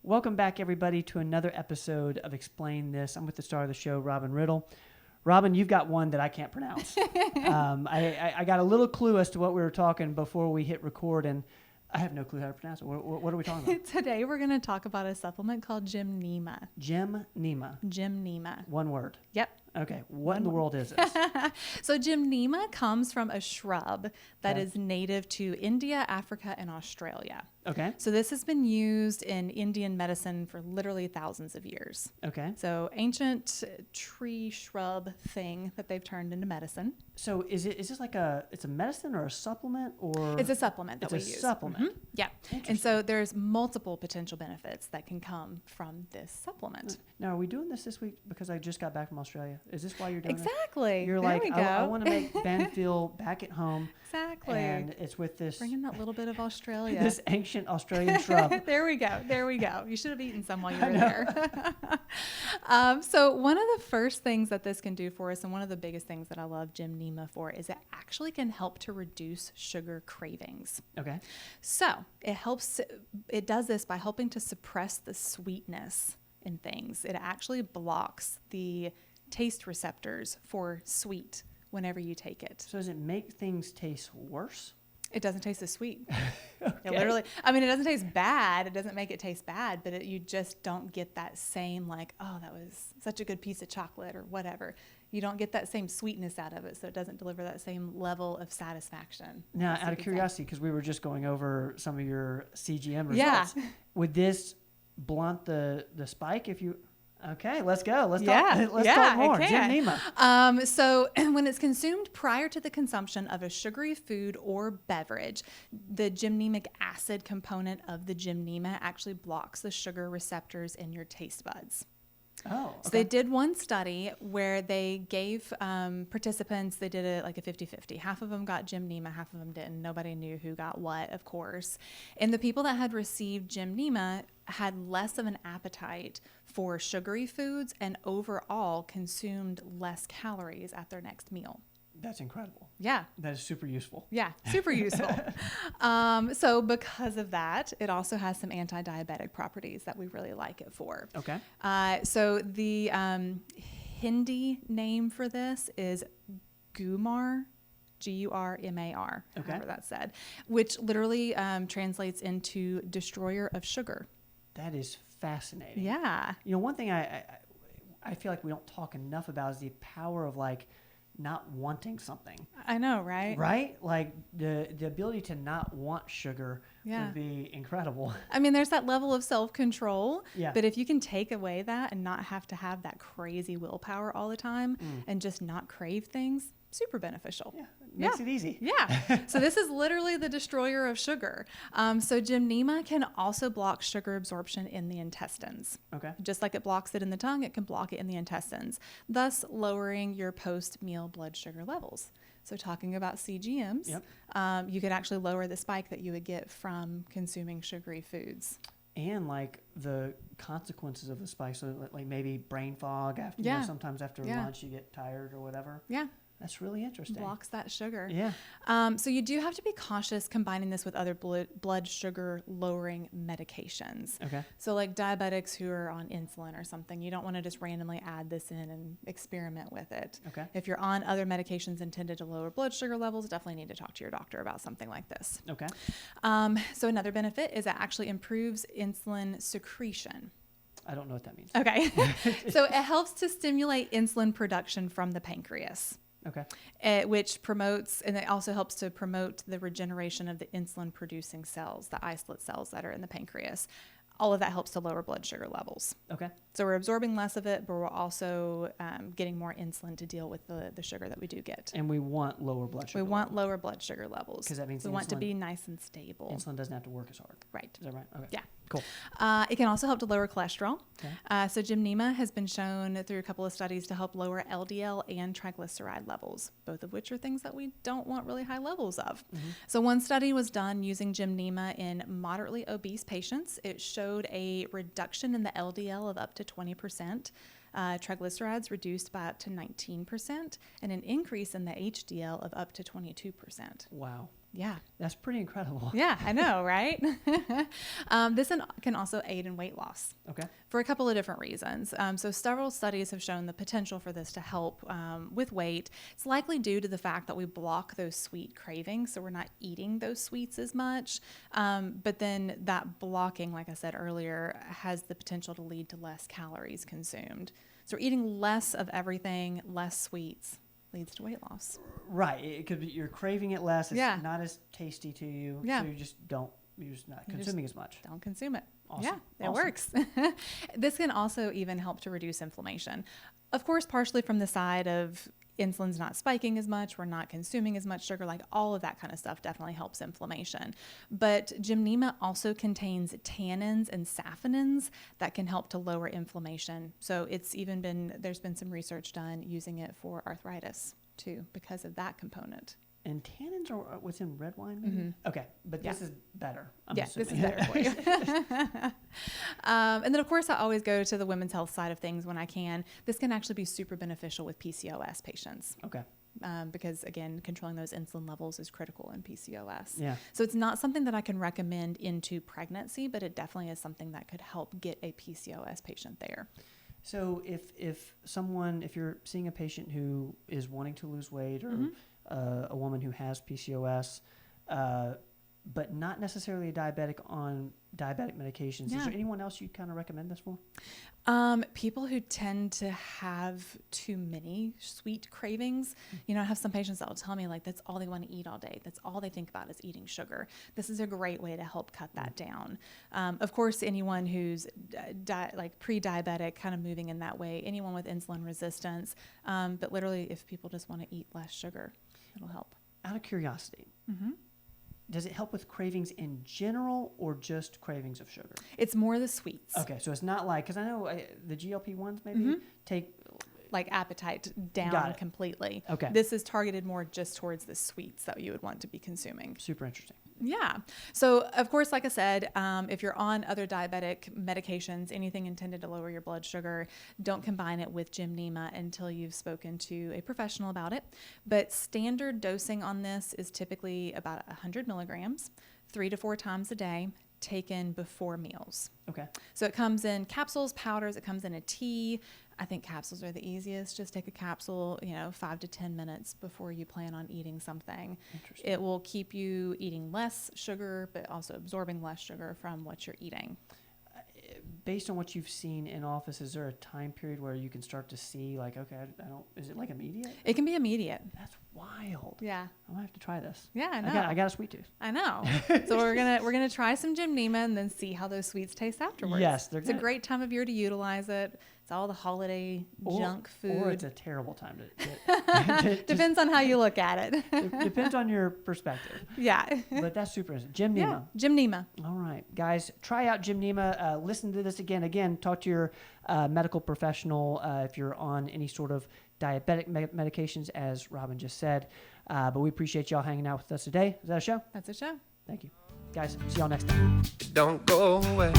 Welcome back, everybody, to another episode of Explain This. I'm with the star of the show, Robin Riddle. Robin, you've got one that I can't pronounce. I got a little clue as to what we were talking before we hit record, and I have no clue how to pronounce it. What are we talking about? Today we're going to talk about a supplement called Gymnema. Gymnema. Gymnema. One word. Yep. Okay. What in the world is this? So Gymnema comes from a shrub that is native to India, Africa, and Australia. Okay. So this has been used in Indian medicine for literally thousands of years. Okay. So ancient tree shrub thing that they've turned into medicine. So is this like it's a medicine or a supplement or? It's a supplement that we use. It's a supplement. Mm-hmm. Yeah. And so there's multiple potential benefits that can come from this supplement. Now, are we doing this week because I just got back from Australia? Is this why you're doing it? Exactly. You're there like, we go. I want to make Ben feel back at home. Exactly. And it's with this. Bring in that little bit of Australia. This ancient Australian shrub. There we go. There we go. You should have eaten some while you were there. So one of the first things that this can do for us, and one of the biggest things that I love Gymnema for, is it actually can help to reduce sugar cravings. Okay. So it does this by helping to suppress the sweetness in things. It actually blocks the taste receptors for sweet whenever you take it. So does it make things taste worse? It doesn't taste as sweet. Okay. It literally, it doesn't taste bad. It doesn't make it taste bad, but you just don't get that same oh, that was such a good piece of chocolate or whatever. You don't get that same sweetness out of it, so it doesn't deliver that same level of satisfaction. Now, out of curiosity, because we were just going over some of your CGM results, Yeah. would this blunt the spike if you... Okay, let's go. Let's talk more. Gymnema. So when it's consumed prior to the consumption of a sugary food or beverage, the gymnemic acid component of the Gymnema actually blocks the sugar receptors in your taste buds. Oh, okay. So they did one study where they gave participants, they did it like a 50-50. Half of them got Gymnema, half of them didn't. Nobody knew who got what, of course. And the people that had received Gymnema had less of an appetite for sugary foods and overall consumed less calories at their next meal. That's incredible. Yeah. That is super useful. Yeah, super useful. So because of that, it also has some anti-diabetic properties that we really like it for. Okay. So the Hindi name for this is Gumar, Gurmar, however that's said, which literally translates into destroyer of sugar. That is fascinating. Yeah. You know, one thing I feel like we don't talk enough about is the power of not wanting something. I know, right? Right? Like the ability to not want sugar would be incredible. There's that level of self-control, yeah. But if you can take away that and not have to have that crazy willpower all the time and just not crave things, super beneficial. Yeah, makes it easy. Yeah. So this is literally the destroyer of sugar. So Gymnema can also block sugar absorption in the intestines. Okay. Just like it blocks it in the tongue, it can block it in the intestines, thus lowering your post-meal blood sugar levels. So talking about CGMs, yep. You could actually lower the spike that you would get from consuming sugary foods. And the consequences of the spike, so maybe brain fog after, sometimes after lunch you get tired or whatever. Yeah. That's really interesting. Blocks that sugar. Yeah. So you do have to be cautious combining this with other blood sugar lowering medications. Okay. So like diabetics who are on insulin or something, you don't want to just randomly add this in and experiment with it. Okay. If you're on other medications intended to lower blood sugar levels, definitely need to talk to your doctor about something like this. Okay. So another benefit is it actually improves insulin secretion. I don't know what that means. Okay. So it helps to stimulate insulin production from the pancreas. Okay. Which promotes, and it also helps to promote the regeneration of the insulin-producing cells, the islet cells that are in the pancreas. All of that helps to lower blood sugar levels. Okay. So we're absorbing less of it, but we're also getting more insulin to deal with the sugar that we do get. And we want lower blood sugar levels. We want lower blood sugar levels. Because that means we want to be nice and stable. Insulin doesn't have to work as hard. Right. Is that right? Okay. Yeah. Cool. It can also help to lower cholesterol. Okay. So Gymnema has been shown through a couple of studies to help lower LDL and triglyceride levels, both of which are things that we don't want really high levels of. Mm-hmm. So one study was done using Gymnema in moderately obese patients. It showed a reduction in the LDL of up to 20%. Triglycerides reduced by up to 19%, and an increase in the HDL of up to 22%. Wow. Yeah. That's pretty incredible. Yeah, I know, right? This can also aid in weight loss. Okay. For a couple of different reasons. So several studies have shown the potential for this to help with weight. It's likely due to the fact that we block those sweet cravings, so we're not eating those sweets as much. But then that blocking, like I said earlier, has the potential to lead to less calories consumed. So we're eating less of everything, less sweets, leads to weight loss. Right. It could be you're craving it less. It's Yeah. not as tasty to you. Yeah. So you're just not consuming as much. Don't consume it. Awesome. Yeah, it works. This can also even help to reduce inflammation. Of course, partially from the side of insulin's not spiking as much, we're not consuming as much sugar, like all of that kind of stuff definitely helps inflammation. But Gymnema also contains tannins and saponins that can help to lower inflammation. So there's been some research done using it for arthritis too, because of that component. And tannins are what's in red wine, maybe? Mm-hmm. Okay, but this is better. This is better for you. And then, of course, I always go to the women's health side of things when I can. This can actually be super beneficial with PCOS patients. Okay. Because, again, controlling those insulin levels is critical in PCOS. Yeah. So it's not something that I can recommend into pregnancy, but it definitely is something that could help get a PCOS patient there. So if you're seeing a patient who is wanting to lose weight or Mm-hmm. A woman who has PCOS, but not necessarily a diabetic on diabetic medications, Yeah. is there anyone else you'd kind of recommend this for? People who tend to have too many sweet cravings. I have some patients that will tell me, like, that's all they want to eat all day. That's all they think about is eating sugar. This is a great way to help cut that down. Of course, anyone who's pre-diabetic, kind of moving in that way, anyone with insulin resistance, but literally if people just want to eat less sugar, it'll help. Out of curiosity, Mm-hmm. does it help with cravings in general or just cravings of sugar? It's more the sweets. Okay, so it's not like, because I know the GLP-1s maybe take... Like appetite Got down it. completely. Okay. This is targeted more just towards the sweets that you would want to be consuming. Super interesting. Yeah. So, of course, like I said, if you're on other diabetic medications, anything intended to lower your blood sugar, don't combine it with Gymnema until you've spoken to a professional about it. But standard dosing on this is typically about 100 milligrams, 3 to 4 times a day, taken before meals. Okay. So it comes in capsules, powders, it comes in a tea. I think capsules are the easiest. Just take a capsule, 5 to 10 minutes before you plan on eating something. It will keep you eating less sugar, but also absorbing less sugar from what you're eating. Based on what you've seen in office, is there a time period where you can start to see, like, okay, is it like immediate? It can be immediate. That's wild. Yeah. I'm gonna have to try this. Yeah, I know. I got a sweet tooth. I know. So we're gonna try some Gymnema and then see how those sweets taste afterwards. Yes, it's a great time of year to utilize it. It's all the holiday junk food. Or it's a terrible time to Depends on how you look at it. Depends on your perspective. Yeah. But that's super interesting. Gymnema. Yeah, Gymnema. All right, guys, try out Gymnema. Listen to this again. Again, talk to your medical professional if you're on any sort of diabetic medications, as Robin just said. But we appreciate y'all hanging out with us today. Is that a show? That's a show. Thank you. Guys, see y'all next time. Don't go away.